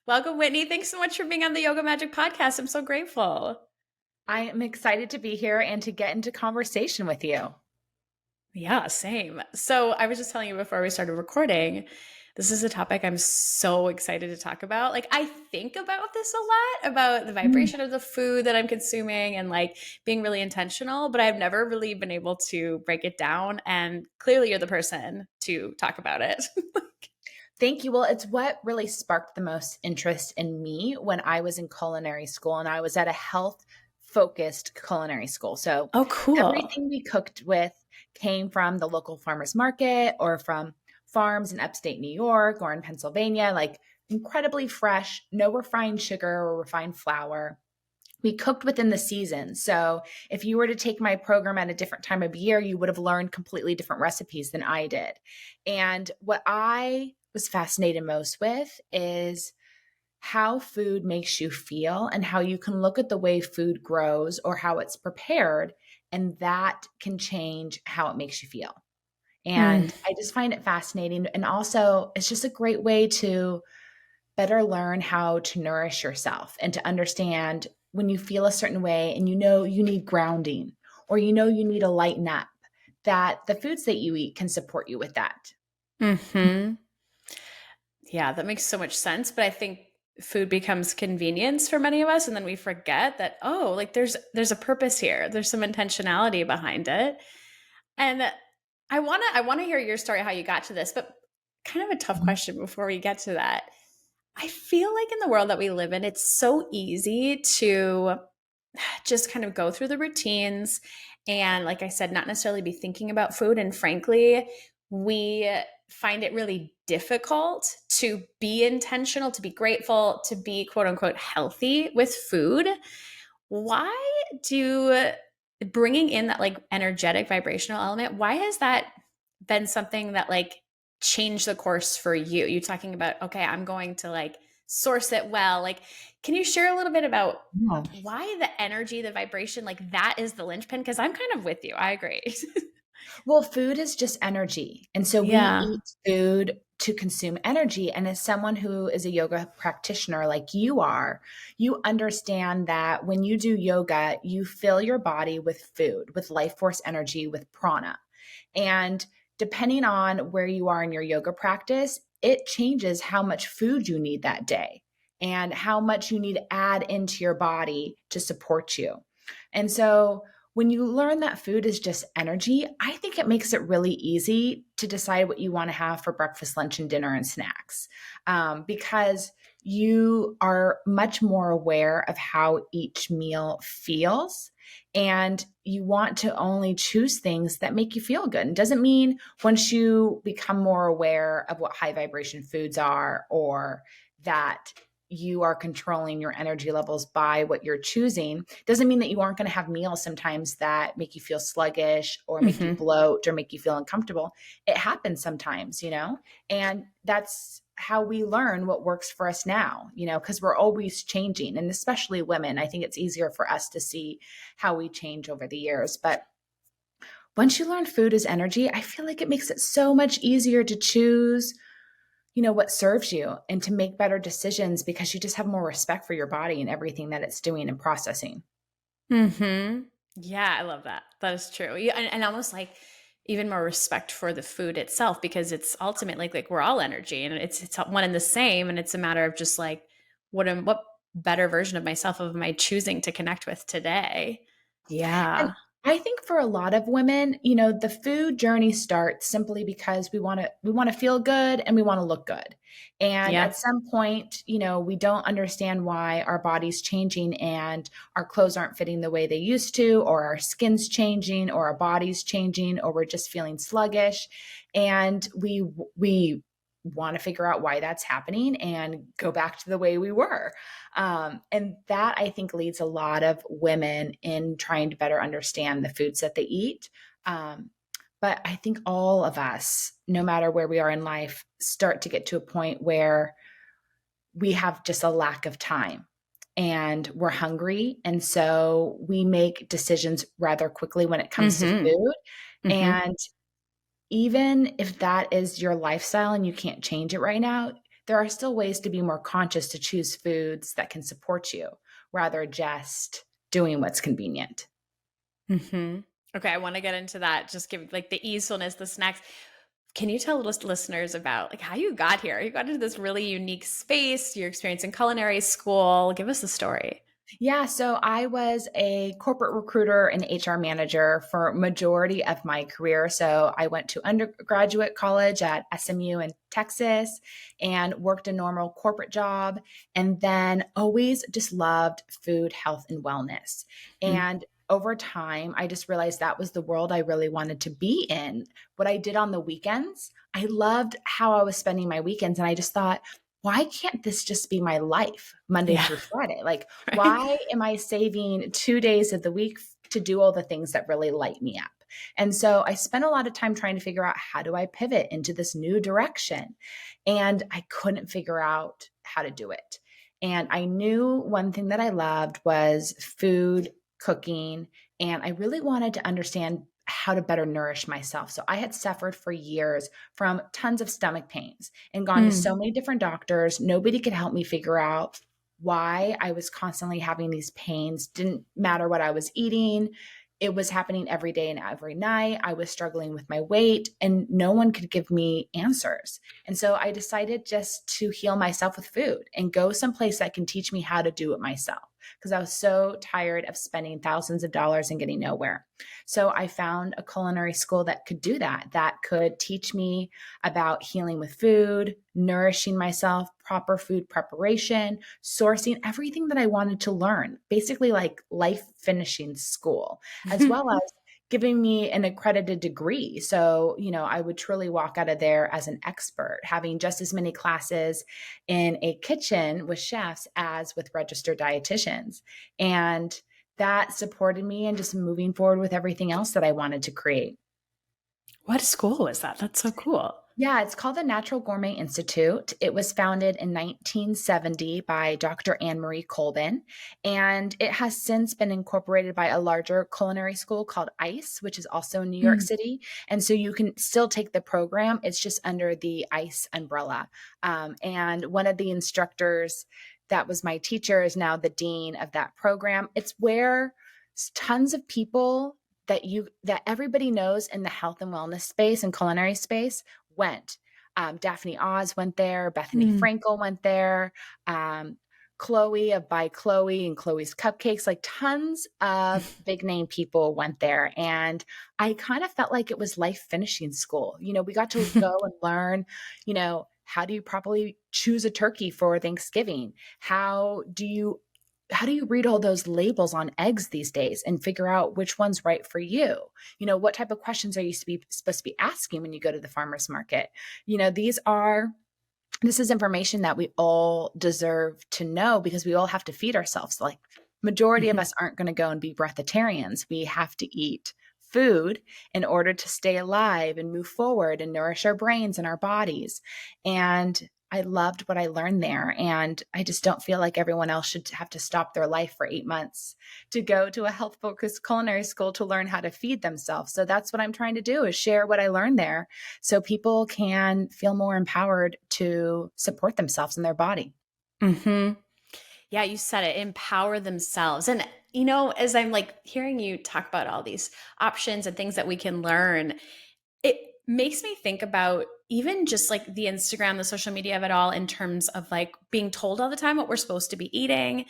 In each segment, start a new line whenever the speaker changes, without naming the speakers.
Welcome, Whitney. Thanks so much for being on the Yoga Magic podcast. I'm so grateful.
I am excited to be here and to get into conversation with you.
Yeah, same. So I was just telling you before we started recording, this is a topic I'm so excited to talk about. Like, I think about this a lot about the
Mm.
vibration of the food that I'm consuming and like being really intentional, but I've never really been able to break it down. And clearly, you're the person to talk about it.
Thank you. Well, it's what really sparked the most interest in me when I was in culinary school, and I was at a health focused culinary school. So
Oh, cool.
everything we cooked with came from the local farmers market or from farms in upstate New York or in Pennsylvania, like incredibly fresh, no refined sugar or refined flour. We cooked within the season. So if you were to take my program at a different time of year, you would have learned completely different recipes than I did. And what I was fascinated most with is how food makes you feel and how you can look at the way food grows or how it's prepared, and that can change how it makes you feel.
Mm.
And I just find it fascinating. And also, it's just a great way to better learn how to nourish yourself and to understand when you feel a certain way and you know you need grounding or you know you need to lighten up, that the foods that you eat can support you with that.
Hmm. Yeah, that makes so much sense. But I think food becomes convenience for many of us, and then we forget that, oh, like there's a purpose here. There's some intentionality behind it. And I wanna hear your story, how you got to this, but kind of a tough
Mhm.
question before we get to that. I feel like in the world that we live in, it's so easy to just kind of go through the routines and, like I said, not necessarily be thinking about food. And frankly, we find it really difficult to be intentional, to be grateful, to be quote unquote healthy with food. Why do bringing in that like energetic vibrational element, why has that been something that like changed the course for you? You talking about, okay, I'm going to like source it well. Like, can you share a little bit about
Yeah.
why the energy, the vibration, like that is the linchpin? Because I'm kind of with you. I agree.
Well, food is just energy. And so we
Yeah.
eat food to consume energy. And as someone who is a yoga practitioner like you are, you understand that when you do yoga, you fill your body with food, with life force energy, with prana. And depending on where you are in your yoga practice, it changes how much food you need that day and how much you need to add into your body to support you. And so when you learn that food is just energy, I think it makes it really easy to decide what you want to have for breakfast, lunch, and dinner and snacks, because you are much more aware of how each meal feels, and you want to only choose things that make you feel good. It doesn't mean once you become more aware of what high vibration foods are or that you are controlling your energy levels by what you're choosing, doesn't mean that you aren't going to have meals sometimes that make you feel sluggish or make you
Hmm.
bloat or make you feel uncomfortable. It happens sometimes, and that's how we learn what works for us now, because we're always changing. And especially women, I think it's easier for us to see how we change over the years. But once you learn food is energy, I feel like it makes it so much easier to choose what serves you and to make better decisions because you just have more respect for your body and everything that it's doing and processing.
Hmm. Yeah, I love that. That is true. Yeah, and almost like even more respect for the food itself because it's ultimately like we're all energy and it's one and the same, and it's a matter of just like what better version of myself am I choosing to connect with today?
And
Yeah.
I think for a lot of women, the food journey starts simply because we want to feel good and we want to look good. And
Yeah.
at some point, we don't understand why our body's changing and our clothes aren't fitting the way they used to, or our skin's changing, or our body's changing, or we're just feeling sluggish. And we want to figure out why that's happening and go back to the way we were. And that I think leads a lot of women in trying to better understand the foods that they eat. Um, but I think all of us, no matter where we are in life, start to get to a point where we have just a lack of time and we're hungry. And so we make decisions rather quickly when it comes to
Mhm.
food.
Mhm.
And even if that is your lifestyle and you can't change it right now, there are still ways to be more conscious to choose foods that can support you rather just doing what's convenient.
Hmm. Okay, I want to get into that. Just give like the easefulness, the snacks. Can you tell listeners about like how you got here? You got into this really unique space, your experience in culinary school. Give us the story.
Yeah, so I was a corporate recruiter and HR manager for majority of my career. So I went to undergraduate college at SMU in Texas and worked a normal corporate job, and then always just loved food, health, and wellness. And over time, I just realized that was the world I really wanted to be in. What I did on the weekends, I loved how I was spending my weekends, and I just thought, why can't this just be my life Monday
Yeah.
through Friday? Like,
Right.
why am I saving 2 days of the week to do all the things that really light me up? And so I spent a lot of time trying to figure out, how do I pivot into this new direction? And I couldn't figure out how to do it. And I knew one thing that I loved was food, cooking, and I really wanted to understand how to better nourish myself. So I had suffered for years from tons of stomach pains and gone to so
Mm.
many different doctors. Nobody could help me figure out why I was constantly having these pains. Didn't matter what I was eating. It was happening every day and every night. I was struggling with my weight, and no one could give me answers. And so I decided just to heal myself with food and go someplace that can teach me how to do it myself, because I was so tired of spending thousands of dollars and getting nowhere. So I found a culinary school that could do that, that could teach me about healing with food, nourishing myself, proper food preparation, sourcing, everything that I wanted to learn, basically like life finishing school, as well as giving me an accredited degree. So, I would truly walk out of there as an expert, having just as many classes in a kitchen with chefs as with registered dietitians. And that supported me in just moving forward with everything else that I wanted to create.
What school was that? That's so cool.
Yeah, it's called the Natural Gourmet Institute. It was founded in 1970 by Dr. Anne Marie Colvin, and it has since been incorporated by a larger culinary school called ICE, which is also in New York
Mm.
City. And so you can still take the program, it's just under the ICE umbrella. And one of the instructors that was my teacher is now the dean of that program. It's where tons of people that everybody knows in the health and wellness space and culinary space went. Daphne Oz went there. Bethany
Mm.
Frankel went there. Um, Chloe of By Chloe and Chloe's Cupcakes, like tons of big name people went there. And I kind of felt like it was life finishing school. We got to go and learn, how do you properly choose a turkey for Thanksgiving? How do you read all those labels on eggs these days and figure out which one's right for you? What type of questions are you supposed to be asking when you go to the farmer's market? This is information that we all deserve to know, because we all have to feed ourselves. Like, majority of us aren't going to go and be breatharians. We have to eat food in order to stay alive and move forward and nourish our brains and our bodies. And I loved what I learned there. And I just don't feel like everyone else should have to stop their life for 8 months to go to a health focused culinary school to learn how to feed themselves. So that's what I'm trying to do, is share what I learned there so people can feel more empowered to support themselves and their body.
Hmm. Yeah, you said it, empower themselves. And, as I'm like hearing you talk about all these options and things that we can learn, it makes me think about even just like the Instagram, the social media of it all, in terms of like being told all the time what we're supposed to be eating.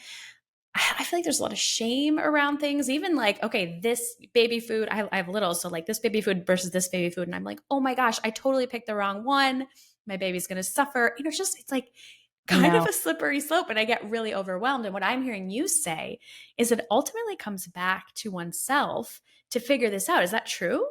I feel like there's a lot of shame around things, even like, okay, this baby food, I have little, so like this baby food versus this baby food. And I'm like, oh my gosh, I totally picked the wrong one. My baby's going to suffer. It's like
I
kind of
know.
a slippery slope. And I get really overwhelmed. And what I'm hearing you say is it ultimately comes back to oneself to figure this out. Is that true?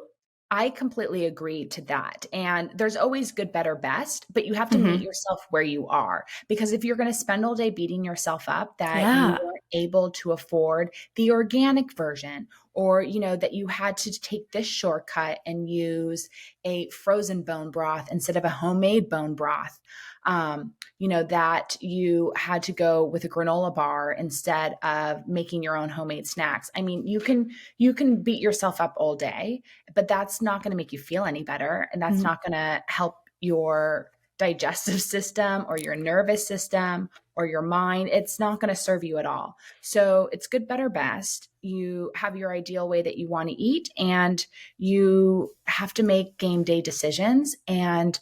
I completely agree to that. And there's always good, better, best, but you have to meet
Hmm.
yourself where you are. Because if you're going to spend all day beating yourself up that you
Yeah.
weren't able to afford the organic version, or, that you had to take this shortcut and use a frozen bone broth instead of a homemade bone broth, that you had to go with a granola bar instead of making your own homemade snacks. I mean, you can beat yourself up all day, but that's not going to make you feel any better. And that's not going to help your digestive system or your nervous system or your mind. It's not going to serve you at all. So it's good, better, best. You have your ideal way that you want to eat, and you have to make game day decisions and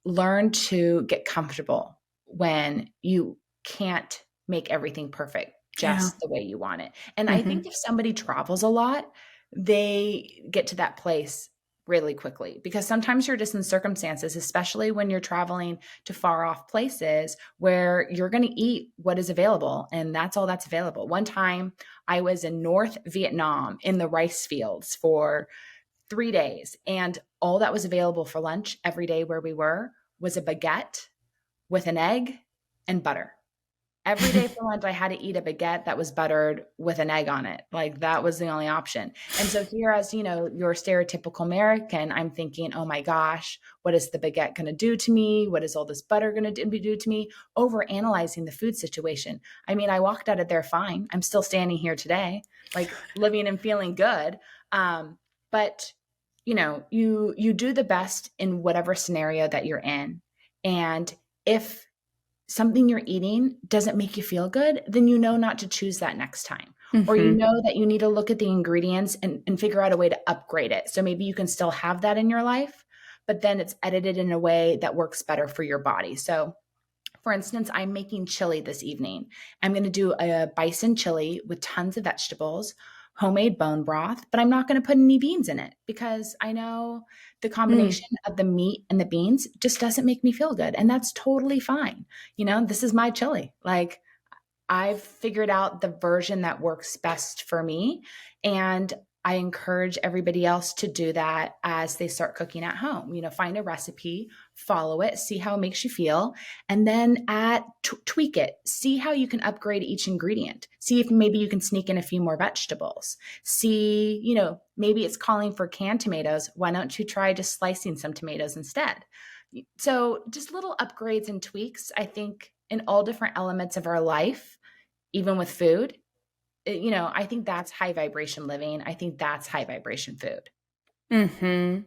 learn to get comfortable when you can't make everything perfect
Yeah.
just the way you want it. And I think
Mhm.
if somebody travels a lot, they get to that place really quickly, because sometimes you're just in circumstances, especially when you're traveling to far off places, where you're going to eat what is available, and that's all that's available. One time I was in North Vietnam in the rice fields for 3 days. And all that was available for lunch every day where we were was a baguette with an egg and butter. Every day for lunch, I had to eat a baguette that was buttered with an egg on it. Like, that was the only option. And so here, as you know, your stereotypical American, I'm thinking, oh my gosh, what is the baguette going to do to me? What is all this butter going to do to me? Over analyzing the food situation. I mean, I walked out of there fine. I'm still standing here today, like living and feeling good. But you do the best in whatever scenario that you're in. And if something you're eating doesn't make you feel good, then you know not to choose that next time. Or you
Mhm.
know that you need to look at the ingredients and figure out a way to upgrade it. So maybe you can still have that in your life, but then it's edited in a way that works better for your body. So for instance, I'm making chili this evening. I'm going to do a bison chili with tons of vegetables, homemade bone broth, but I'm not going to put any beans in it because I know the
Mm.
combination of the meat and the beans just doesn't make me feel good. And that's totally fine. This is my chili. Like, I've figured out the version that works best for me. And I encourage everybody else to do that as they start cooking at home. Find a recipe, follow it, see how it makes you feel, and then tweak it. See how you can upgrade each ingredient. See if maybe you can sneak in a few more vegetables. See, maybe it's calling for canned tomatoes. Why don't you try just slicing some tomatoes instead? So, just little upgrades and tweaks, I think, in all different elements of our life, even with food. I think that's high vibration living. I think that's high vibration food.
Mhm.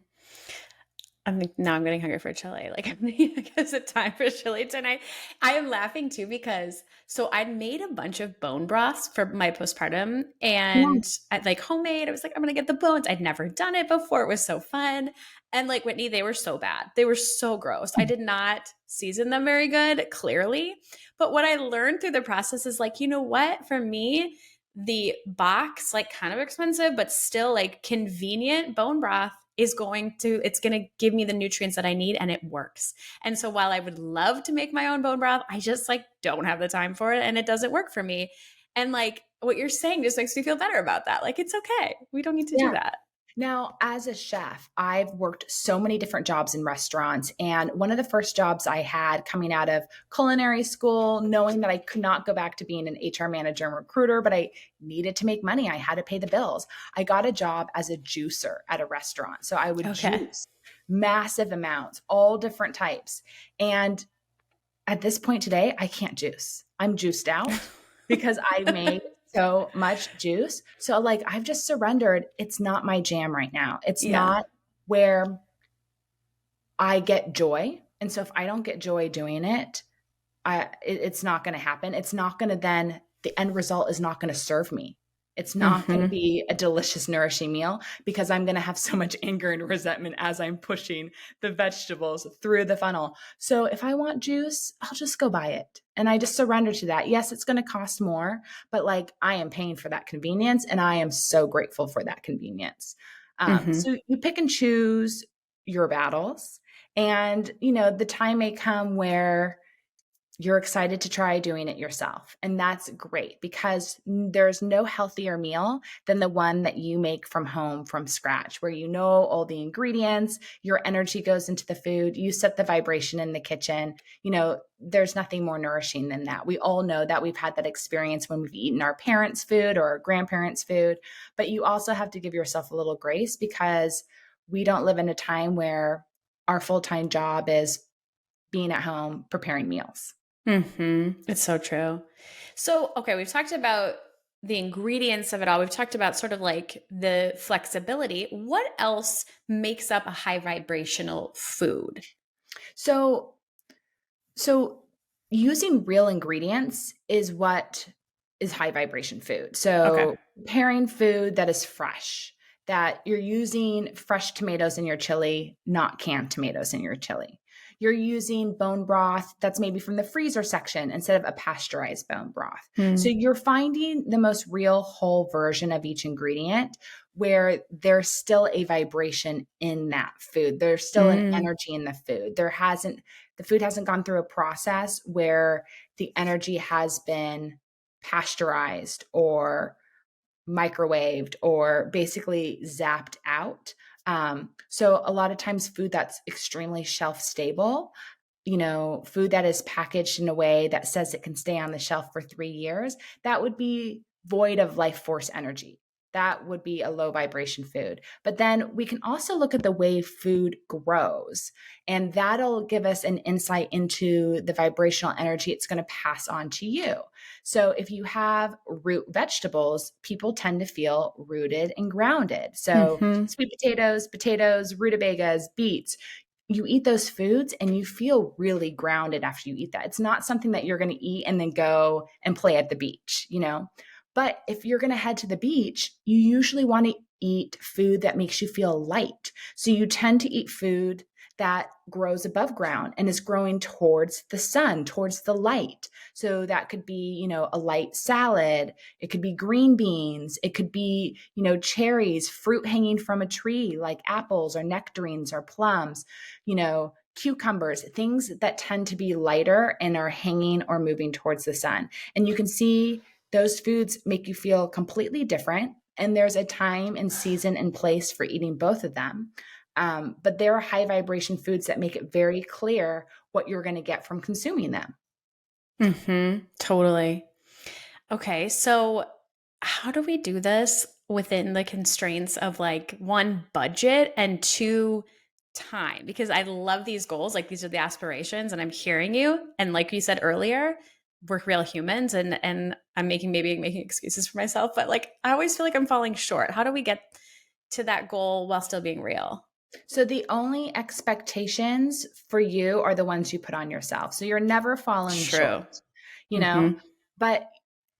I'm like, now I'm getting hungry for chili. Like, I'm thinking, is it time for chili tonight? I am laughing too because so I'd made a bunch of bone broths for my postpartum,
Yeah.
and I like homemade. I was like, I'm gonna get the bones. I'd never done it before. It was so fun. And like Whitney, they were so bad. They were so gross. I did not season them very good, clearly. But what I learned through the process is like, you know what? For me, the box, like kind of expensive, but still like convenient bone broth it's going to give me the nutrients that I need, and it works. And so while I would love to make my own bone broth, I just like don't have the time for it and it doesn't work for me. And like what you're saying just makes me feel better about that. Like it's okay. We don't need to do
Yeah.
that.
Now, as a chef, I've worked so many different jobs in restaurants. And one of the first jobs I had coming out of culinary school, knowing that I could not go back to being an HR manager and recruiter, but I needed to make money, I had to pay the bills. I got a job as a juicer at a restaurant. So I would
Okay.
juice massive amounts, all different types. And at this point today, I can't juice. I'm juiced out because I made so much juice. So, like, I've just surrendered. It's not my jam right now. It's
Yeah.
not where I get joy. And so, if I don't get joy doing it, it's not going to happen. It's not going to then, the end result is not going to serve me. It's not going to
Mhm.
be a delicious, nourishing meal because I'm going to have so much anger and resentment as I'm pushing the vegetables through the funnel. So if I want juice, I'll just go buy it. And I just surrender to that. Yes, it's going to cost more, but like, I am paying for that convenience, and I am so grateful for that convenience.
Mhm.
So you pick and choose your battles. And, the time may come where you're excited to try doing it yourself. And that's great because there's no healthier meal than the one that you make from home from scratch, where you know all the ingredients, your energy goes into the food, you set the vibration in the kitchen. There's nothing more nourishing than that. We all know that. We've had that experience when we've eaten our parents' food or our grandparents' food, but you also have to give yourself a little grace because we don't live in a time where our full-time job is being at home preparing meals.
Mhm. It's so true. So, okay, we've talked about the ingredients of it all. We've talked about sort of like the flexibility. What else makes up a high vibrational food?
So So using real ingredients is what is high vibration food.
Okay.
So preparing food that is fresh, that you're using fresh tomatoes in your chili, not canned tomatoes in your chili. You're using bone broth that's maybe from the freezer section instead of a pasteurized bone broth. So
Mm.
you're finding the most real whole version of each ingredient where there's still a vibration in that food. There's still an
Mm.
energy in the food. The food hasn't gone through a process where the energy has been pasteurized or microwaved or basically zapped out. So a lot of times food that's extremely shelf stable, food that is packaged in a way that says it can stay on the shelf for 3 years, that would be void of life force energy. That would be a low vibration food. But then we can also look at the way food grows, and that'll give us an insight into the vibrational energy it's going to pass on to you. So if you have root vegetables, people tend to feel rooted and grounded. So
Hmm.
sweet potatoes, rutabagas, beets, you eat those foods and you feel really grounded after you eat that. It's not something that you're going to eat and then go and play at the beach. But if you're going to head to the beach, you usually want to eat food that makes you feel light. So you tend to eat food that grows above ground and is growing towards the sun, towards the light. So that could be, a light salad. It could be green beans. It could be, cherries, fruit hanging from a tree like apples or nectarines or plums, cucumbers, things that tend to be lighter and are hanging or moving towards the sun. And you can see those foods make you feel completely different. And there's a time and season and place for eating both of them. But there are high vibration foods that make it very clear what you're going to get from consuming them.
Hmm. Totally. Okay. So, how do we do this within the constraints of like one, budget, and two, time? Because I love these goals. Like, these are the aspirations, and I'm hearing you. And like you said earlier, we're real humans, and I'm maybe making excuses for myself, but like, I always feel like I'm falling short. How do we get to that goal while still being real?
So the only expectations for you are the ones you put on yourself. So you're never falling short,
True.
you know?
Hmm.
But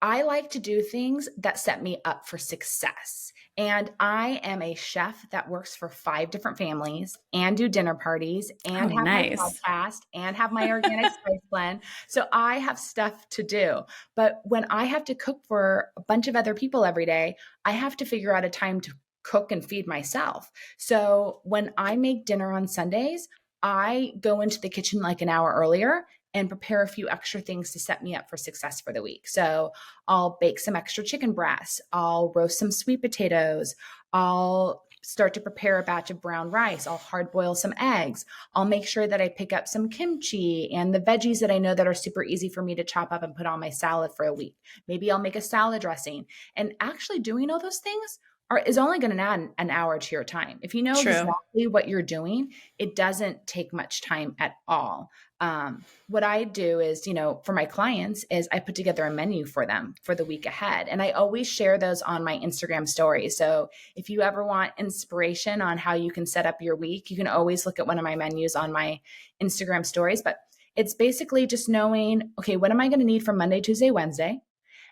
I like to do things that set me up for success. And I am a chef that works for 5 different families and do dinner parties
Oh,
and have my
nice.
podcast and have my organic spice blend. So I have stuff to do. But when I have to cook for a bunch of other people every day, I have to figure out a time to cook and feed myself. So when I make dinner on Sundays, I go into the kitchen like an hour earlier and prepare a few extra things to set me up for success for the week. So I'll bake some extra chicken breasts, I'll roast some sweet potatoes, I'll start to prepare a batch of brown rice, I'll hard boil some eggs, I'll make sure that I pick up some kimchi and the veggies that I know that are super easy for me to chop up and put on my salad for a week. Maybe I'll make a salad dressing. And actually doing all those things is only going to add an hour to your time. If you know
True.
exactly what you're doing, it doesn't take much time at all. What I do is, for my clients, is I put together a menu for them for the week ahead. And I always share those on my Instagram stories. So if you ever want inspiration on how you can set up your week, you can always look at one of my menus on my Instagram stories. But it's basically just knowing, okay, what am I going to need from Monday, Tuesday, Wednesday?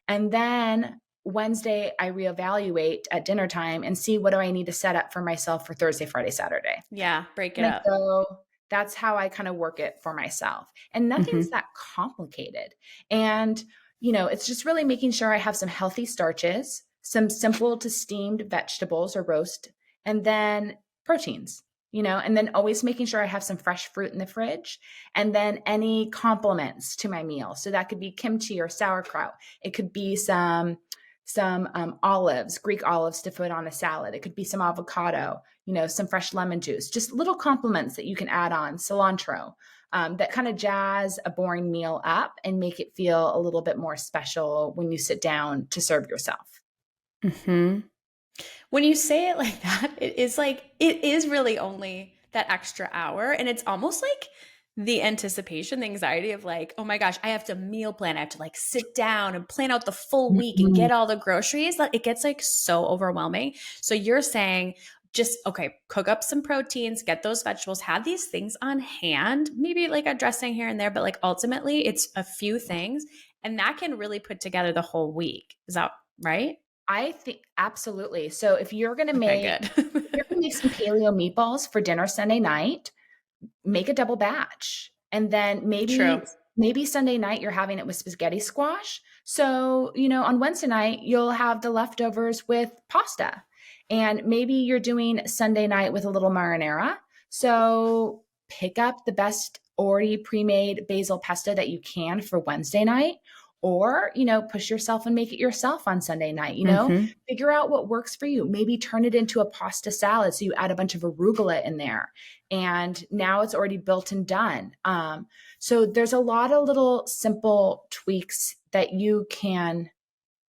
And then Wednesday, I reevaluate at dinner time and see what do I need to set up for myself for Thursday, Friday, Saturday.
Yeah, break it
And
up.
so that's how I kind of work it for myself. And nothing's
Hmm.
that complicated. And, it's just really making sure I have some healthy starches, some simple to steamed vegetables or roast, and then proteins. And then always making sure I have some fresh fruit in the fridge, and then any complements to my meal. So that could be kimchi or sauerkraut. It could be some olives, Greek olives to put on a salad. It could be some avocado, some fresh lemon juice, just little complements that you can add on, cilantro, that kind of jazz a boring meal up and make it feel a little bit more special when you sit down to serve yourself.
Hmm. When you say it like that, it is really only that extra hour. And it's almost like the anticipation, the anxiety of like, oh my gosh, I have to meal plan. I have to like sit down and plan out the full week and
Mhm.
get all the groceries. Like, it gets like so overwhelming. So you're saying just, okay, cook up some proteins, get those vegetables, have these things on hand, maybe like a dressing here and there, but like ultimately it's a few things. And that can really put together the whole week. Is that right?
I think absolutely. So if you're going to
Okay,
make,
good.
if you're going to make some paleo meatballs for dinner Sunday night, make a double batch. And then
True.
maybe Sunday night you're having it with spaghetti squash. So, on Wednesday night you'll have the leftovers with pasta. And maybe you're doing Sunday night with a little marinara. So, pick up the best already pre-made basil pesto that you can for Wednesday night, or, push yourself and make it yourself on Sunday night,
Mm-hmm.
figure out what works for you. Maybe turn it into a pasta salad. So you add a bunch of arugula in there, and now it's already built and done. So there's a lot of little simple tweaks that you can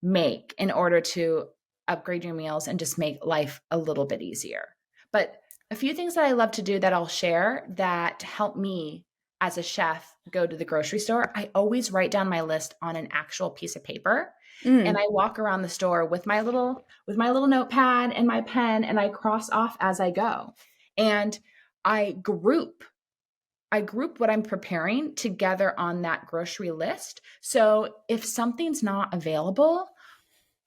make in order to upgrade your meals and just make life a little bit easier. But a few things that I love to do that I'll share that help me as a chef go to the grocery store. I always write down my list on an actual piece of paper, and
Mm.
I walk around the store with my little notepad and my pen, and I cross off as I go. And I group I group what I'm preparing together on that grocery list. So if something's not available,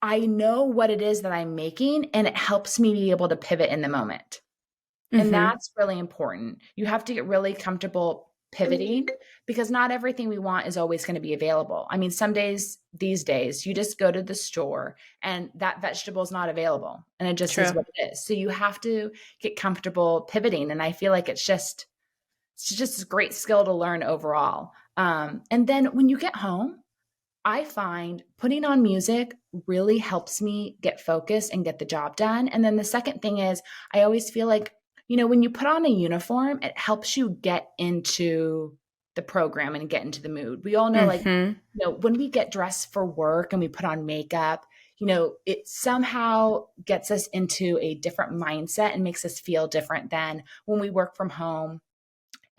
I know what it is that I'm making, and it helps me be able to pivot in the moment. And
Mm-hmm.
that's really important. You have to get really comfortable pivoting, because not everything we want is always going to be available. I mean, some days, these days, you just go to the store and that vegetable is not available, and it just is
True.
what it is. So you have to get comfortable pivoting. And I feel like it's just a great skill to learn overall. And then when you get home, I find putting on music really helps me get focused and get the job done. And then the second thing is, I always feel like, when you put on a uniform, it helps you get into the program and get into the mood. We all know, like,
Mm-hmm.
when we get dressed for work and we put on makeup, it somehow gets us into a different mindset and makes us feel different than when we work from home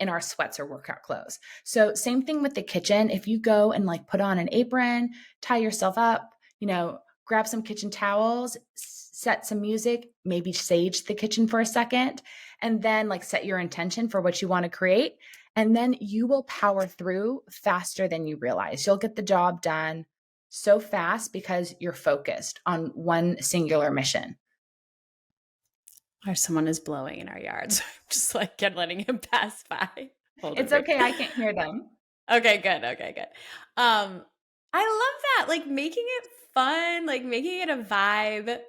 in our sweats or workout clothes. So same thing with the kitchen. If you go and like put on an apron, tie yourself up, grab some kitchen towels, set some music, maybe sage the kitchen for a second, and then like set your intention for what you want to create. And then you will power through faster than you realize. You'll get the job done so fast because you're focused on one singular mission.
Or someone is blowing in our yards. Just like letting him pass by. Hold it
It's
brief.
okay. I can't hear them.
Okay, good. Okay, good. I love that. Like making it fun, like making it a vibe.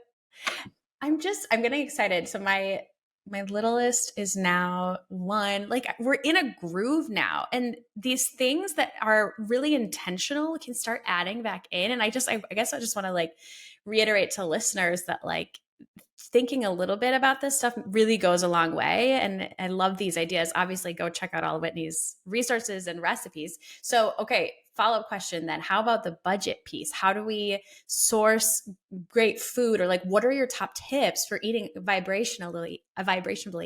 I'm getting excited. So my littlest is now one. Like we're in a groove now. And these things that are really intentional can start adding back in. And I guess I just want to like reiterate to listeners that like thinking a little bit about this stuff really goes a long way. And I love these ideas. Obviously, go check out all of Whitney's resources and recipes. So, okay, follow up question then. How about the budget piece? How do we source great food, or like what are your top tips for eating vibrationally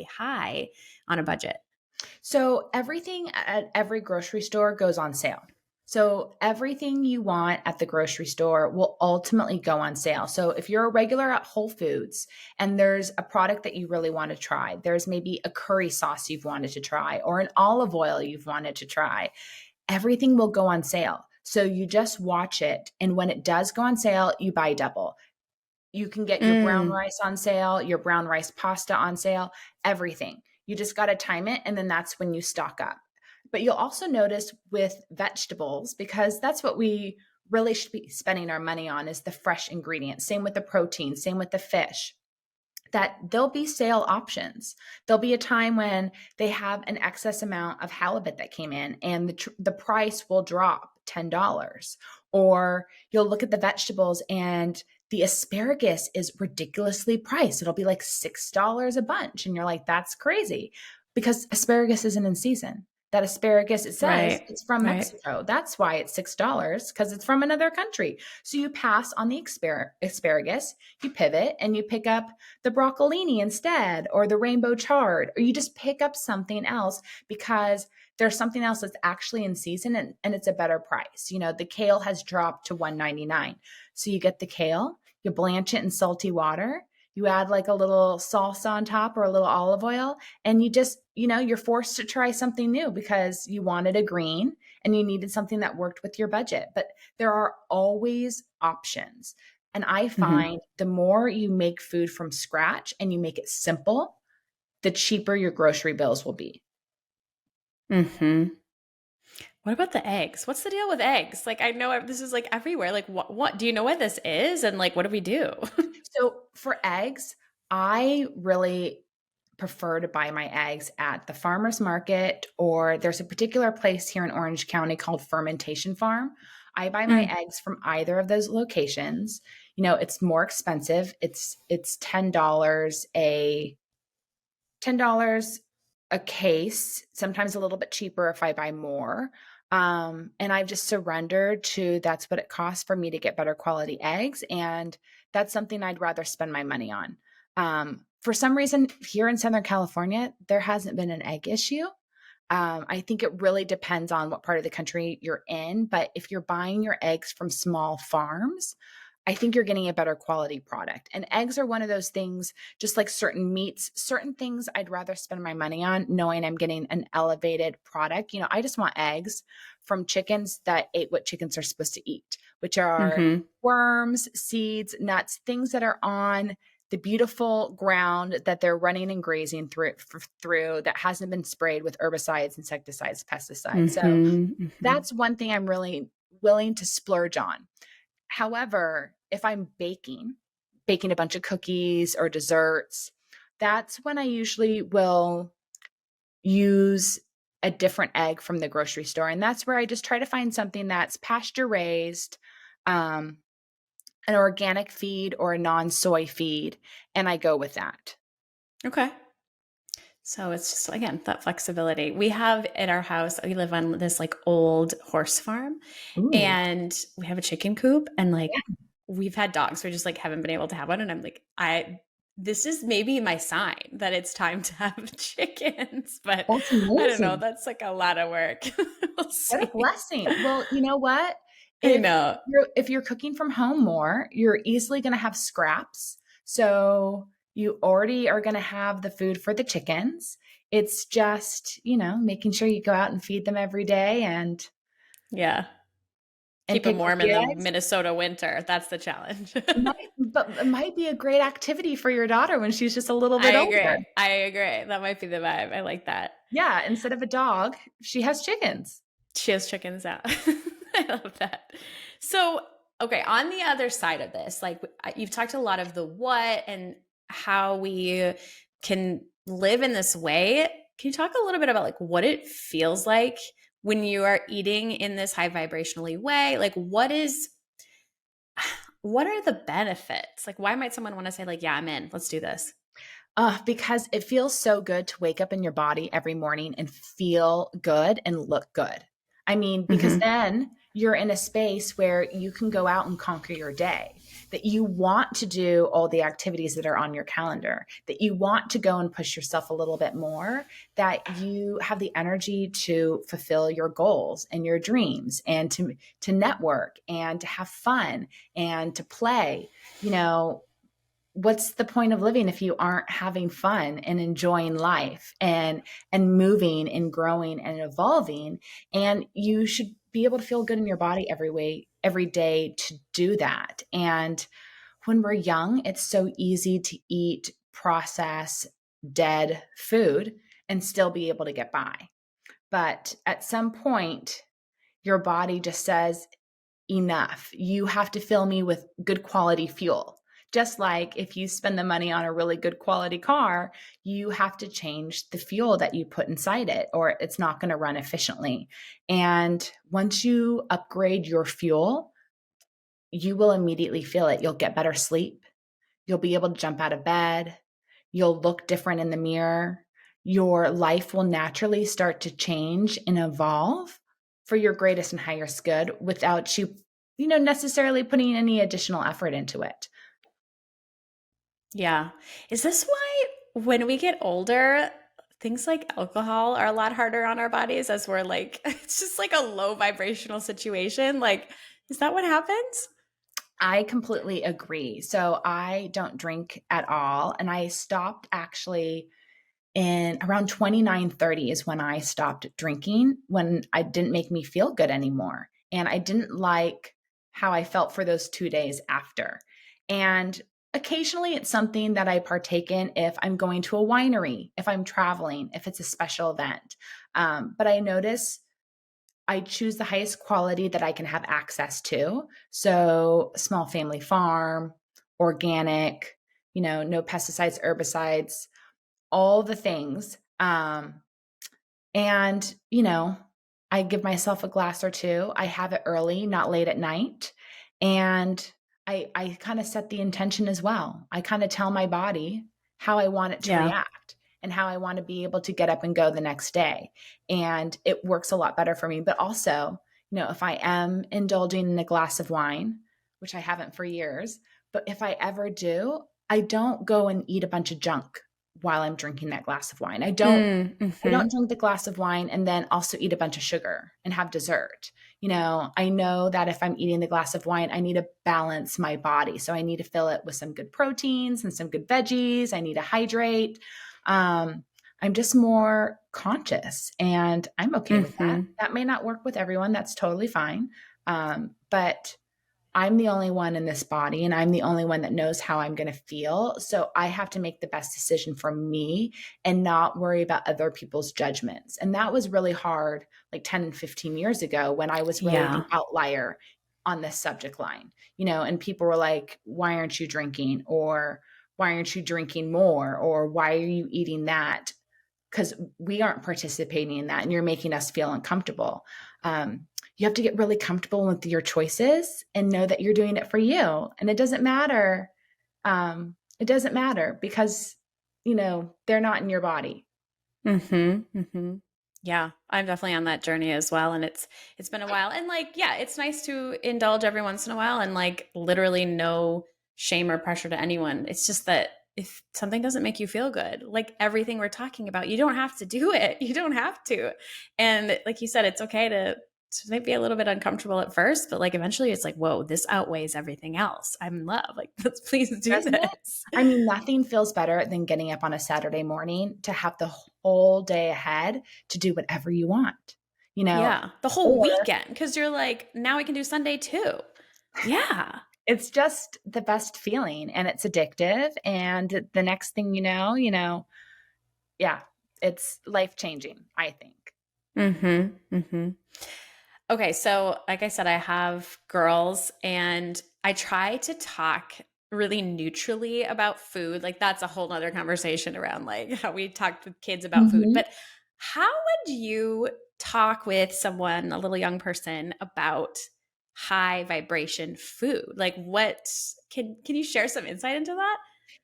high on a budget?
So everything at every grocery store goes on sale. So everything you want at the grocery store will ultimately go on sale. So if you're a regular at Whole Foods and there's a product that you really want to try, there's maybe a curry sauce you've wanted to try or an olive oil you've wanted to try, everything will go on sale. So you just watch it. And when it does go on sale, you buy double. You can get your brown
Mm.
rice on sale, your brown rice pasta on sale, everything. You just got to time it, and then that's when you stock up. But you'll also notice with vegetables, because that's what we really should be spending our money on, is the fresh ingredients. Same with the protein, same with the fish, that there'll be sale options. There'll be a time when they have an excess amount of halibut that came in, and the price will drop $10. Or you'll look at the vegetables and the asparagus is ridiculously priced. It'll be like $6 a bunch. And you're like, that's crazy, because asparagus isn't in season. That asparagus, it says
Right.
it's from
Right.
Mexico. That's why it's $6, because it's from another country. So you pass on the asparagus, you pivot, and you pick up the broccolini instead, or the rainbow chard, or you just pick up something else because there's something else that's actually in season, and it's a better price. The kale has dropped to $1.99. So you get the kale, you blanch it in salty water, You add like a little salsa on top or a little olive oil, and you just, you're forced to try something new because you wanted a green and you needed something that worked with your budget. But there are always options. And I
Hmm.
find the more you make food from scratch and you make it simple, the cheaper your grocery bills will be.
Hmm. What about the eggs? What's the deal with eggs? Like, I know this is like everywhere. Like, what do you know what this is? And like, what do we do?
So for eggs, I really prefer to buy my eggs at the farmer's market, or there's a particular place here in Orange County called Fermentation Farm. I buy my
Mm.
eggs from either of those locations. It's more expensive. It's $10 a case, sometimes a little bit cheaper if I buy more. And I've just surrendered to that's what it costs for me to get better quality eggs. And that's something I'd rather spend my money on. For some reason, here in Southern California, there hasn't been an egg issue. I think it really depends on what part of the country you're in. But if you're buying your eggs from small farms, I think you're getting a better quality product. And eggs are one of those things, just like certain meats, certain things I'd rather spend my money on knowing I'm getting an elevated product. I just want eggs from chickens that ate what chickens are supposed to eat, which are
Hmm.
worms, seeds, nuts, things that are on the beautiful ground that they're running and grazing through that hasn't been sprayed with herbicides, insecticides, pesticides. So
Hmm. Hmm.
that's one thing I'm really willing to splurge on. However, if I'm baking a bunch of cookies or desserts, that's when I usually will use a different egg from the grocery store. And that's where I just try to find something that's pasture raised, um, an organic feed or a non soy feed, and I go with that.
Okay. So it's just again that flexibility. We have in our house, we live on this like old horse farm
Ooh.
and we have a chicken coop and like
Yeah,
we've had dogs. We just like haven't been able to have one. And I'm like, this is maybe my sign that it's time to have chickens, but
that's
I don't know.
amazing.
That's like a lot of work. We'll
What a
see.
blessing. Well, you know what?
I
If
know.
if you're cooking from home more, you're easily going to have scraps. So you already are going to have the food for the chickens. It's just, making sure you go out and feed them every day
Yeah.
and
Keep them
pick up
warm in
your
the
eggs.
Minnesota winter. That's the challenge.
But it might be a great activity for your daughter when she's just a little
I
bit
agree.
older.
I agree. That might be the vibe. I like that.
Yeah, instead of a dog, she has chickens.
She has chickens out. I love that. So, okay, on the other side of this, like you've talked a lot of the what and how we can live in this way. Can you talk a little bit about like what it feels like when you are eating in this high vibrationally way? Like what are the benefits? Like why might someone want to say like, yeah, I'm in. Let's do this.
Because it feels so good to wake up in your body every morning and feel good and look good. I mean, because
Mhm.
then you're in a space where you can go out and conquer your day, that you want to do all the activities that are on your calendar, that you want to go and push yourself a little bit more, that you have the energy to fulfill your goals and your dreams and to network and to have fun and to play. You know, what's the point of living if you aren't having fun and enjoying life and moving and growing and evolving? And you should be able to feel good in your body every day to do that. And when we're young, it's so easy to eat processed dead food and still be able to get by. But at some point your body just says, enough. You have to fill me with good quality fuel. Just like if you spend the money on a really good quality car, you have to change the fuel that you put inside it, or it's not going to run efficiently. And once you upgrade your fuel, you will immediately feel it. You'll get better sleep. You'll be able to jump out of bed. You'll look different in the mirror. Your life will naturally start to change and evolve for your greatest and highest good without you, necessarily putting any additional effort into it.
Yeah. Is this why when we get older, things like alcohol are a lot harder on our bodies as we're like, it's just like a low vibrational situation? Like, is that what happens?
I completely agree. So I don't drink at all. And I stopped actually in around 29, 30 is when I stopped drinking, when I didn't make me feel good anymore. And I didn't like how I felt for those 2 days after. And occasionally it's something that I partake in if I'm going to a winery, if I'm traveling, if it's a special event. But I notice I choose the highest quality that I can have access to. So, small family farm, organic, no pesticides, herbicides, all the things. And, I give myself a glass or two. I have it early, not late at night. And I kind of set the intention as well. I kind of tell my body how I want it to
Yeah.
react and how I want to be able to get up and go the next day. And it works a lot better for me. But also, if I am indulging in a glass of wine, which I haven't for years, but if I ever do, I don't go and eat a bunch of junk while I'm drinking that glass of wine. I
Mm-hmm.
don't drink the glass of wine and then also eat a bunch of sugar and have dessert. I know that if I'm eating the glass of wine, I need to balance my body. So I need to fill it with some good proteins and some good veggies. I need to hydrate. I'm just more conscious and I'm okay with that.
Mm-hmm.
That may not work with everyone. That's totally fine. But I'm the only one in this body and I'm the only one that knows how I'm going to feel. So I have to make the best decision for me and not worry about other people's judgments. And that was really hard like 10 and 15 years ago when I was really the
Yeah.
outlier on this subject line, and people were like, why aren't you drinking? Or why aren't you drinking more? Or why are you eating that? Because we aren't participating in that and you're making us feel uncomfortable. You have to get really comfortable with your choices and know that you're doing it for you. And it doesn't matter. It doesn't matter because, they're not in your body.
Mm-hmm. Mm-hmm. Yeah, I'm definitely on that journey as well. And it's been a while. And like, yeah, it's nice to indulge every once in a while and like literally no shame or pressure to anyone. It's just that if something doesn't make you feel good, like everything we're talking about, you don't have to do it. You don't have to. And like you said, it's okay to maybe be a little bit uncomfortable at first, but like eventually it's like, whoa, this outweighs everything else. I'm in love. Like, let's please do
Doesn't it?
this.
I mean, nothing feels better than getting up on a Saturday morning to have the whole day ahead to do whatever you want, you know,
Yeah, the whole
or
weekend because you're like, now we can do Sunday too. Yeah.
it's just the best feeling and it's addictive. And the next thing yeah, it's life changing, I think.
Mm-hmm. Mm-hmm. Okay, so like I said, I have girls and I try to talk really neutrally about food. Like that's a whole nother conversation around like how we talk with kids about food.
Mhm.
But how would you talk with someone, a little young person, about high vibration food? Like what can you share some insight into that?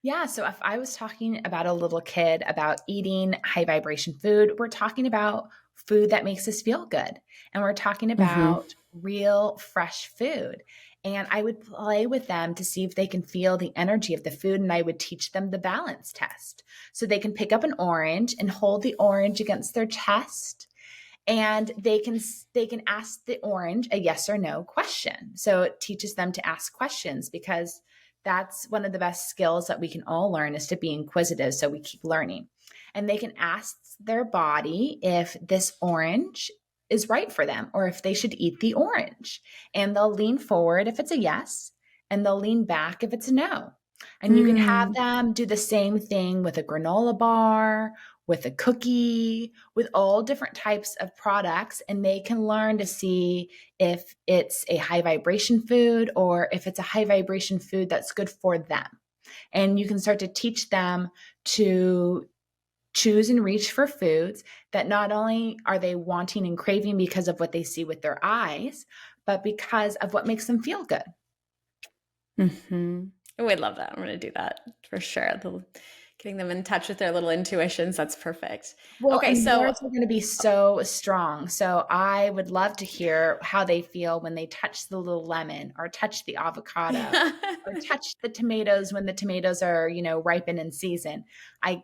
Yeah. So if I was talking about a little kid about eating high vibration food, we're talking about food that makes us feel good. And we're talking
Mm-hmm.
about real fresh food. And I would play with them to see if they can feel the energy of the food. And I would teach them the balance test. So they can pick up an orange and hold the orange against their chest and they can ask the orange a yes or no question. So it teaches them to ask questions because that's one of the best skills that we can all learn is to be inquisitive, so we keep learning. And they can ask their body if this orange is right for them or if they should eat the orange. And they'll lean forward if it's a yes and they'll lean back if it's a no. And you can have
Mm.
them do the same thing with a granola bar, with a cookie, with all different types of products, and they can learn to see if it's a high vibration food or if it's a high vibration food that's good for them. And you can start to teach them to choose and reach for foods that not only are they wanting and craving because of what they see with their eyes, but because of what makes them feel good.
Mm-hmm. Oh, I love that. I'm going to do that for sure. Getting them in touch with their little intuitions. That's perfect.
Well,
Okay,
and
so
theirs are going to be so strong. So I would love to hear how they feel when they touch the little lemon or touch the avocado or touch the tomatoes when the tomatoes are, ripen in season. I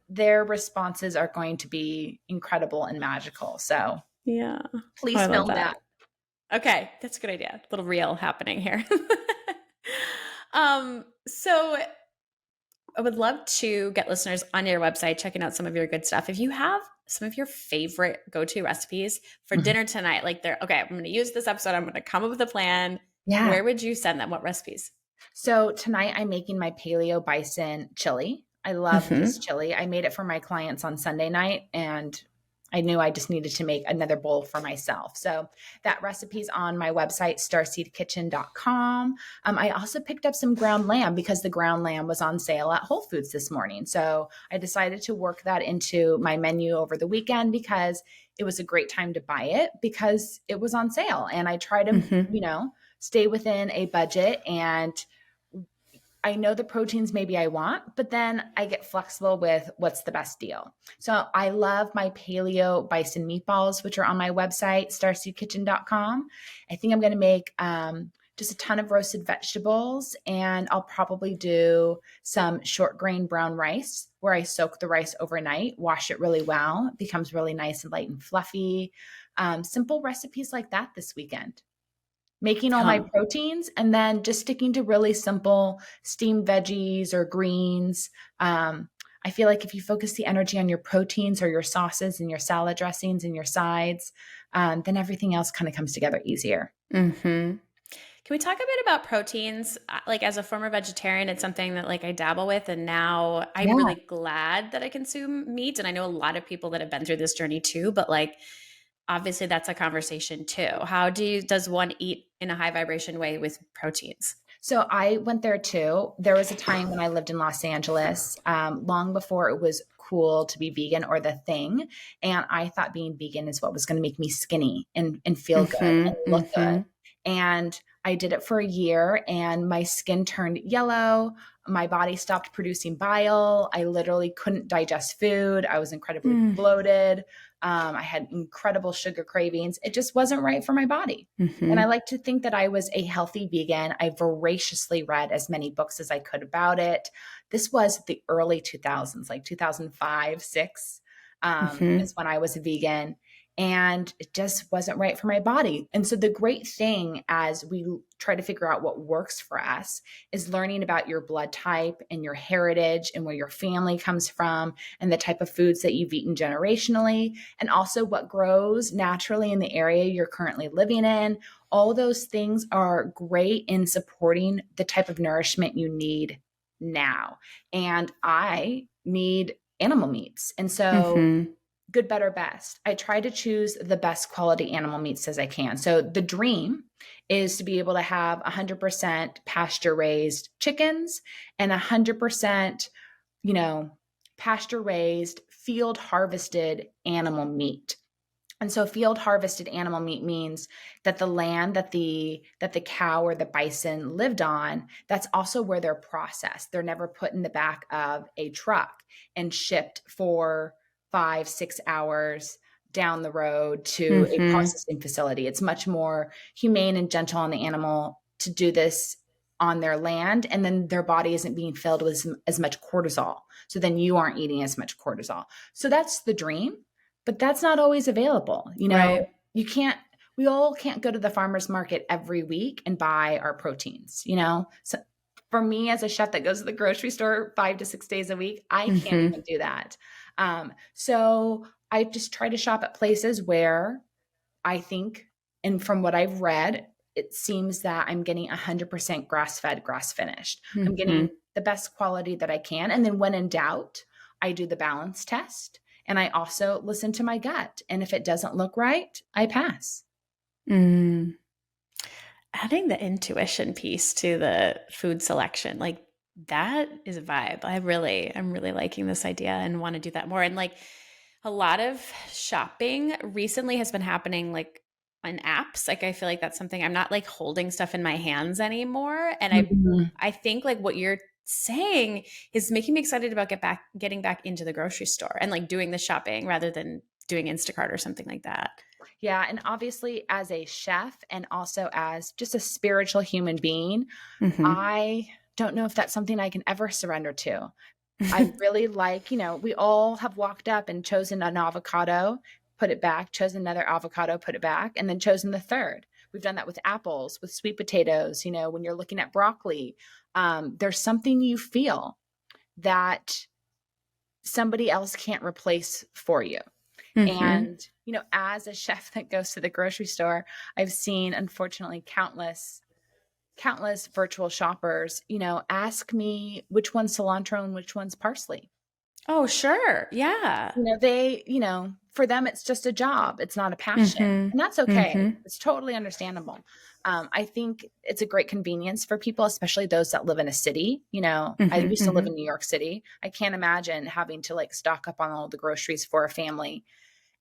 Their responses are going to be incredible and magical. So
yeah. Oh, I
please
love
film
that.
that.
Okay, that's a good idea. Little reel happening here. So I would love to get listeners on your website checking out some of your good stuff. If you have some of your favorite go-to recipes for
Mhm.
dinner tonight, like they're okay, I'm going to use this episode, I'm going to come up with a plan.
Yeah.
Where would you send them? What recipes?
So tonight I'm making my paleo bison chili. I love this
Hmm.
chili. I made it for my clients on Sunday night and I knew I just needed to make another bowl for myself. So that recipe's on my website, starseedkitchen.com. I also picked up some ground lamb because the ground lamb was on sale at Whole Foods this morning. So I decided to work that into my menu over the weekend because it was a great time to buy it because it was on sale. And I try to,
Hmm.
stay within a budget and I know the proteins maybe I want, but then I get flexible with what's the best deal. So I love my paleo bison meatballs, which are on my website, starseedkitchen.com. I think I'm going to make just a ton of roasted vegetables, and I'll probably do some short grain brown rice where I soak the rice overnight, wash it really well. It becomes really nice and light and fluffy. Simple recipes like that this weekend, making all my
Huh.
proteins and then just sticking to really simple steamed veggies or greens. I feel like if you focus the energy on your proteins or your sauces and your salad dressings and your sides, then everything else kind of comes together easier.
Hmm. Can we talk a bit about proteins? Like as a former vegetarian, it's something that like I dabble with, and now I'm
Yeah.
really glad that I consume meat. And I know a lot of people that have been through this journey too, but like obviously that's a conversation too. Does one eat in a high vibration way with proteins?
So I went there too. There was a time when I lived in Los Angeles, long before it was cool to be vegan or the thing. And I thought being vegan is what was going to make me skinny and feel good
Hmm.
and look good.
Hmm.
And I did it for a year and my skin turned yellow. My body stopped producing bile. I literally couldn't digest food. I was incredibly bloated. I had incredible sugar cravings. It just wasn't right for my body. And I
Hmm.
like to think that I was a healthy vegan. I voraciously read as many books as I could about it. This was the early 2000s, like 2005, 6,
Hmm.
is when I was a vegan. And it just wasn't right for my body. And so, the great thing as we try to figure out what works for us is learning about your blood type and your heritage and where your family comes from and the type of foods that you've eaten generationally, and also what grows naturally in the area you're currently living in. All those things are great in supporting the type of nourishment you need now. And I need animal meats. And so,
Hmm.
good, better, best. I try to choose the best quality animal meats as I can. So, the dream is to be able to have 100% pasture raised chickens and 100%, you know, pasture raised, field harvested animal meat. And so field harvested animal meat means that the land that the cow or the bison lived on, that's also where they're processed. They're never put in the back of a truck and shipped for 5, 6 hours down the road to a
Hmm.
processing facility. It's much more humane and gentle on the animal to do this on their land, and then their body isn't being filled with as much cortisol. So then you aren't eating as much cortisol. So that's the dream, but that's not always available.
Right.
You can't, we all can't go to the farmer's market every week and buy our proteins. So for me, as a chef that goes to the grocery store 5 to 6 days a week, I can't
Hmm.
even do that. So I just try to shop at places where I think, and from what I've read, it seems that I'm getting 100% grass fed, grass finished. I'm
Hmm.
getting the best quality that I can. And then when in doubt, I do the balance test and I also listen to my gut. And if it doesn't look right, I pass.
Mm. Adding the intuition piece to the food selection, like that is a vibe. I'm really liking this idea and want to do that more. And like a lot of shopping recently has been happening like on apps. Like I feel like that's something I'm not like holding stuff in my hands anymore. And
Mhm.
I think like what you're saying is making me excited about getting back into the grocery store and like doing the shopping rather than doing Instacart or something like that.
Yeah. And obviously, as a chef and also as just a spiritual human being,
Hmm.
I don't know if that's something I can ever surrender to. I really like, we all have walked up and chosen an avocado, put it back, chosen another avocado, put it back, and then chosen the third. We've done that with apples, with sweet potatoes. When you're looking at broccoli, there's something you feel that somebody else can't replace for you.
Mm-hmm.
And, as a chef that goes to the grocery store, I've seen, unfortunately, countless virtual shoppers, ask me which one's cilantro and which one's parsley.
Oh, sure. Yeah.
For them, it's just a job. It's not a passion.
Mm-hmm.
And that's okay.
Mm-hmm.
It's totally understandable. I think it's a great convenience for people, especially those that live in a city. I
Mm-hmm.
used to live
Mm-hmm.
in New York City. I can't imagine having to like stock up on all the groceries for a family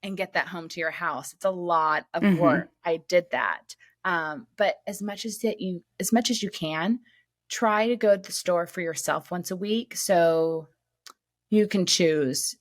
and get that home to your house. It's a lot of
Mm-hmm.
work. I did that. But as much as you can, try to go to the store for yourself once a week. So you can choose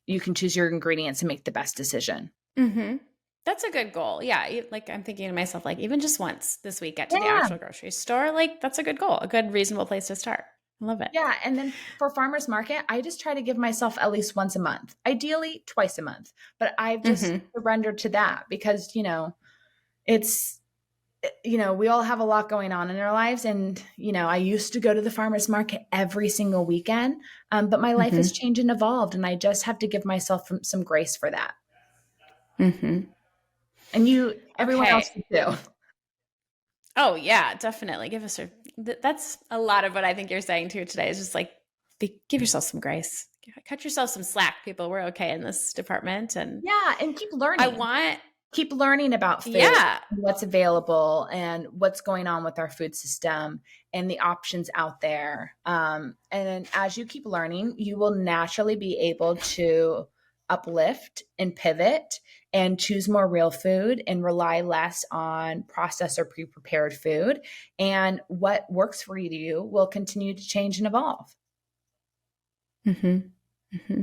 your ingredients and make the best decision.
Mm-hmm. That's a good goal. Yeah. Like I'm thinking to myself, like even just once this week, get to the
Yeah.
actual grocery store. Like that's a good goal, a good reasonable place to start. I love it.
Yeah. And then for farmers market, I just try to give myself at least once a month, ideally twice a month. But I've just
Mm-hmm.
surrendered to that because, it's, we all have a lot going on in our lives. And, I used to go to the farmer's market every single weekend. But my life has
Mm-hmm.
changed and evolved. And I just have to give myself some grace for that.
Mm-hmm.
And everyone
Okay.
else should too.
Oh yeah, definitely. Give us a. That's a lot of what I think you're saying too today. Is just like give yourself some grace, cut yourself some slack. People, we're okay in this department, and
Yeah. And keep
I
learning.
want.
Keep learning about food,
Yeah.
what's available and what's going on with our food system and the options out there. And then as you keep learning, you will naturally be able to uplift and pivot and choose more real food and rely less on processed or pre-prepared food. And what works for you will continue to change and evolve.
Mm-hmm. Mm-hmm.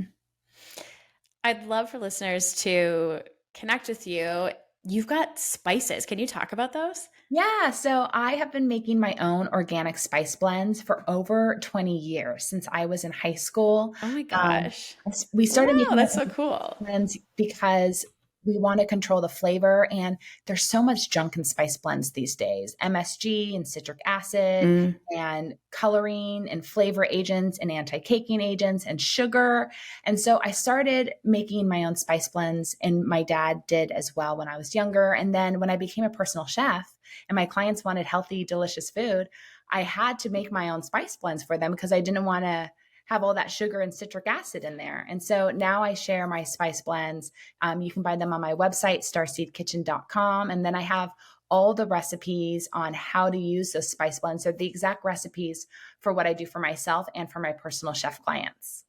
I'd love for listeners to connect with you. You've got spices. Can you talk about those?
Yeah, so I have been making my own organic spice blends for over 20 years since I was in high school.
Oh my
Um,
gosh.
we started
Wow,
making our
that's so
own
cool.
blends because we want to control the flavor, and there's so much junk in spice blends these days: MSG and citric acid,
Mm.
and coloring and flavor agents and anti-caking agents and sugar. And so I started making my own spice blends, and my dad did as well when I was younger. And then when I became a personal chef, and my clients wanted healthy, delicious food, I had to make my own spice blends for them because I didn't want to have all that sugar and citric acid in there. And so now I share my spice blends. You can buy them on my website, starseedkitchen.com. And then I have all the recipes on how to use those spice blends. They're the exact recipes for what I do for myself and for my personal chef clients.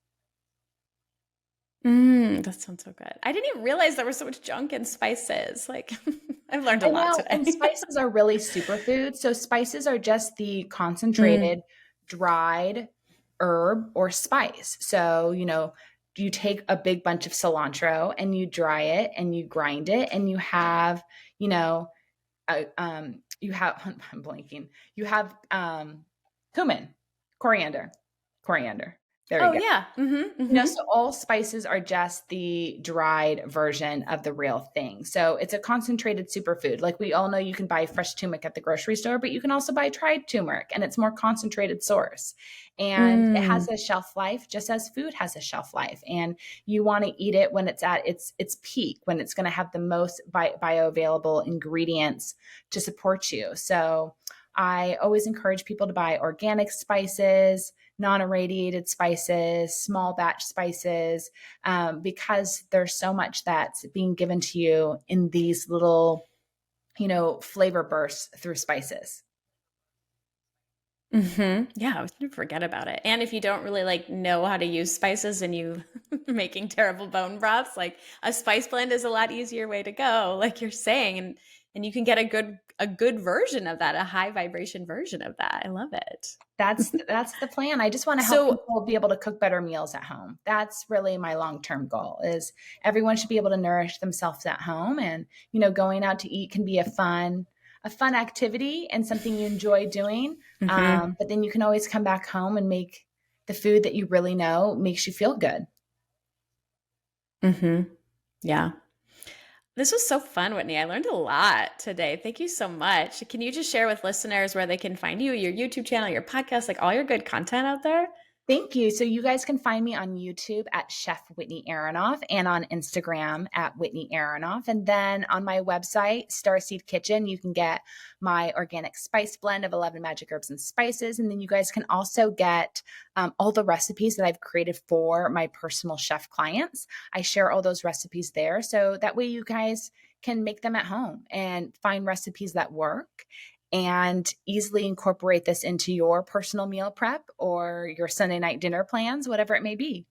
That sounds so good. I didn't even realize there was so much junk in spices. Like, I've learned a
I
lot
know. And
today.
spices are really superfoods. So spices are just the
Mm.
concentrated, dried herb or spice. So, you take a big bunch of cilantro and you dry it and you grind it and you have, you know, you have, I'm blanking, you have cumin, coriander. There you
Oh
go.
yeah. Mm-hmm. Mm-hmm.
So all spices are just the dried version of the real thing. So it's a concentrated superfood. Like we all know you can buy fresh turmeric at the grocery store, but you can also buy dried turmeric and it's more concentrated source. And it has
Mm.
a shelf life just as food has a shelf life. And you want to eat it when it's at its peak, when it's going to have the most bioavailable ingredients to support you. So I always encourage people to buy organic spices, non-irradiated spices, small batch spices, because there's so much that's being given to you in these little, flavor bursts through spices.
Mm-hmm. Yeah, I was gonna forget about it. And if you don't really like know how to use spices and you making terrible bone broths, like a spice blend is a lot easier way to go, like you're saying, and you can get a good version of that, a high vibration version of that. I love it.
That's the plan. I just want to help
So,
people be able to cook better meals at home. That's really my long-term goal is everyone should be able to nourish themselves at home. And, going out to eat can be a fun activity and something you enjoy doing.
mm-hmm.
But then you can always come back home and make the food that you really know makes you feel good.
Mm-hmm. Yeah. This was so fun, Whitney. I learned a lot today. Thank you so much. Can you just share with listeners where they can find you, your YouTube channel, your podcast, like all your good content out there?
Thank you. So you guys can find me on YouTube at Chef Whitney Aronoff and on Instagram at Whitney Aronoff. And then on my website, Starseed Kitchen, you can get my organic spice blend of 11 magic herbs and spices. And then you guys can also get all the recipes that I've created for my personal chef clients. I share all those recipes there. So that way you guys can make them at home and find recipes that work and easily incorporate this into your personal meal prep or your Sunday night dinner plans, whatever it may be.